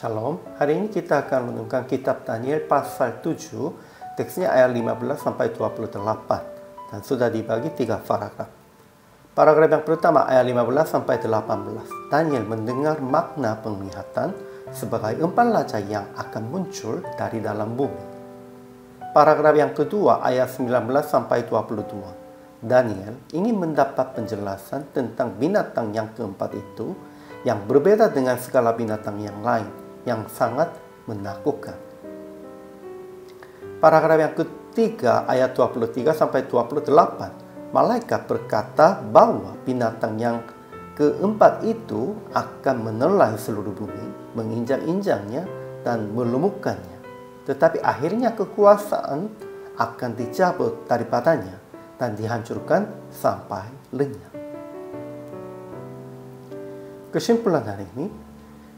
Shalom, hari ini kita akan menemukan kitab Daniel pasal 7, teksnya ayat 15 sampai 28, dan sudah dibagi 3 paragraf. Paragraf yang pertama ayat 15 sampai 18, Daniel mendengar makna penglihatan sebagai 4 raja yang akan muncul dari dalam bumi. Paragraf yang kedua ayat 19 sampai 22, Daniel ingin mendapat penjelasan tentang binatang yang keempat itu yang berbeda dengan segala binatang yang lain, yang sangat menakutkan. Paragraf yang ketiga ayat 23 sampai 28, malaikat berkata bahwa binatang yang keempat itu akan menelan seluruh bumi, menginjak-injaknya dan melumpuhkannya. Tetapi akhirnya kekuasaan akan dicabut daripadanya dan dihancurkan sampai lenyap. Kesimpulan hari ini,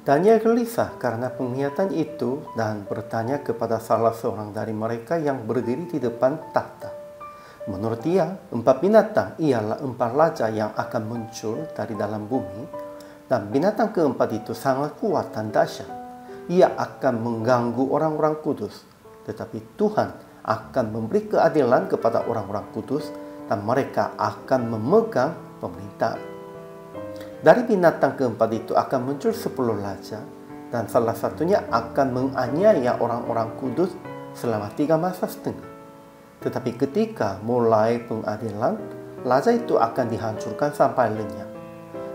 Daniel gelisah karena penglihatan itu dan bertanya kepada salah seorang dari mereka yang berdiri di depan tahta. Menurut dia, 4 binatang ialah 4 raja yang akan muncul dari dalam bumi, dan binatang keempat itu sangat kuat dan dahsyat. Ia akan mengganggu orang-orang kudus, tetapi Tuhan akan memberi keadilan kepada orang-orang kudus dan mereka akan memegang pemerintahan. Dari binatang keempat itu akan muncul 10 raja, dan salah satunya akan menganiaya orang-orang kudus selama 3 masa setengah. Tetapi ketika mulai pengadilan, raja itu akan dihancurkan sampai lenyap.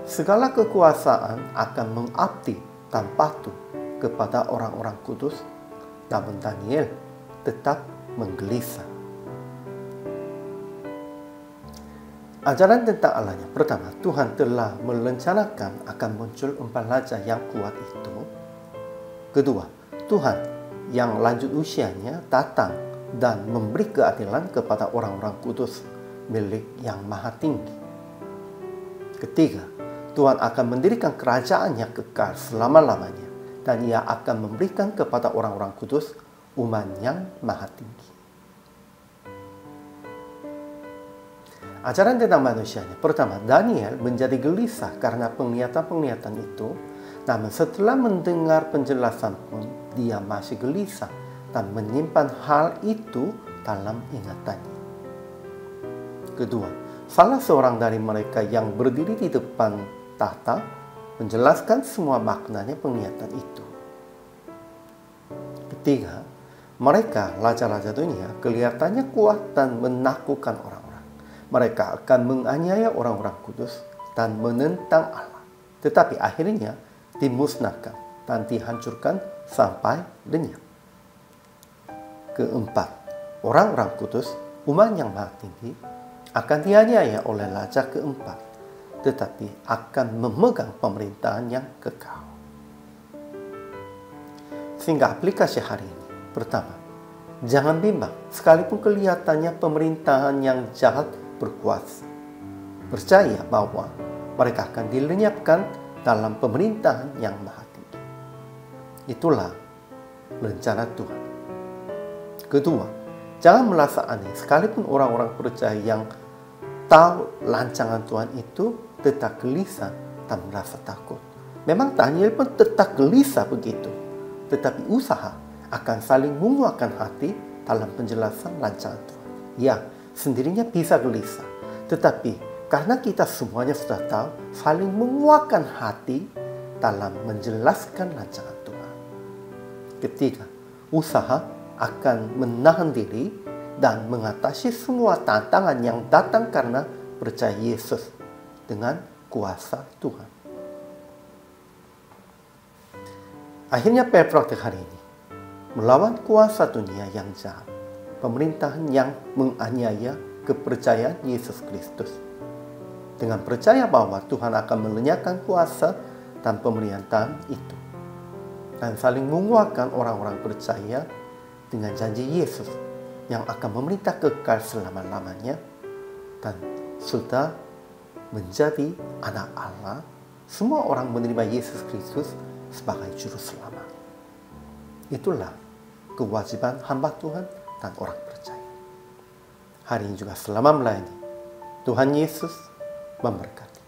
Segala kekuasaan akan mengabdi dan patuh kepada orang-orang kudus, namun Daniel tetap menggelisah. Ajaran tentang Allahnya. Pertama, Tuhan telah merencanakan akan muncul 4 raja yang kuat itu. Kedua, Tuhan yang lanjut usianya datang dan memberi keadilan kepada orang-orang kudus milik yang maha tinggi. Ketiga, Tuhan akan mendirikan kerajaannya kekal selama-lamanya, dan ia akan memberikan kepada orang-orang kudus umat yang maha tinggi. Ajaran tentang manusianya. Pertama, Daniel menjadi gelisah karena penglihatan-penglihatan itu, namun setelah mendengar penjelasan pun, dia masih gelisah dan menyimpan hal itu dalam ingatannya. Kedua, salah seorang dari mereka yang berdiri di depan tahta menjelaskan semua maknanya penglihatan itu. Ketiga, mereka, raja-raja dunia, kelihatannya kuat dan menakutkan orang. Mereka akan menganiaya orang-orang kudus dan menentang Allah. Tetapi akhirnya dimusnahkan dan dihancurkan sampai lenyap. Keempat, orang-orang kudus, umat yang maha tinggi, akan dianiaya oleh raja keempat, tetapi akan memegang pemerintahan yang kekal. Sehingga aplikasi hari ini. Pertama, jangan bimbang sekalipun kelihatannya pemerintahan yang jahat berkuasa. Percaya bahwa mereka akan dilenyapkan dalam pemerintahan yang maha tinggi. Itulah rencana Tuhan. Kedua, jangan merasa aneh sekalipun orang-orang percaya yang tahu rancangan Tuhan itu tetap gelisah dan merasa takut. Memang Daniel pun tetap gelisah begitu, tetapi usaha akan saling menguatkan hati dalam penjelasan rancangan Tuhan. Ya, sendirinya bisa gelisah, tetapi karena kita semuanya sudah tahu, saling menguatkan hati dalam menjelaskan rancangan Tuhan. Ketiga, usaha akan menahan diri dan mengatasi semua tantangan yang datang karena percaya Yesus dengan kuasa Tuhan. Akhirnya praktik hari ini, melawan kuasa dunia yang jahat, pemerintahan yang menganiaya kepercayaan Yesus Kristus. Dengan percaya bahwa Tuhan akan melenyapkan kuasa dan pemerintahan itu, dan saling menguatkan orang-orang percaya dengan janji Yesus yang akan memerintah kekal selama-lamanya dan sudah menjadi anak Allah. Semua orang menerima Yesus Kristus sebagai juru selamat. Itulah kewajiban hamba Tuhan dan orang percaya. Hari ini juga selamat melayani. Tuhan Yesus memberkati.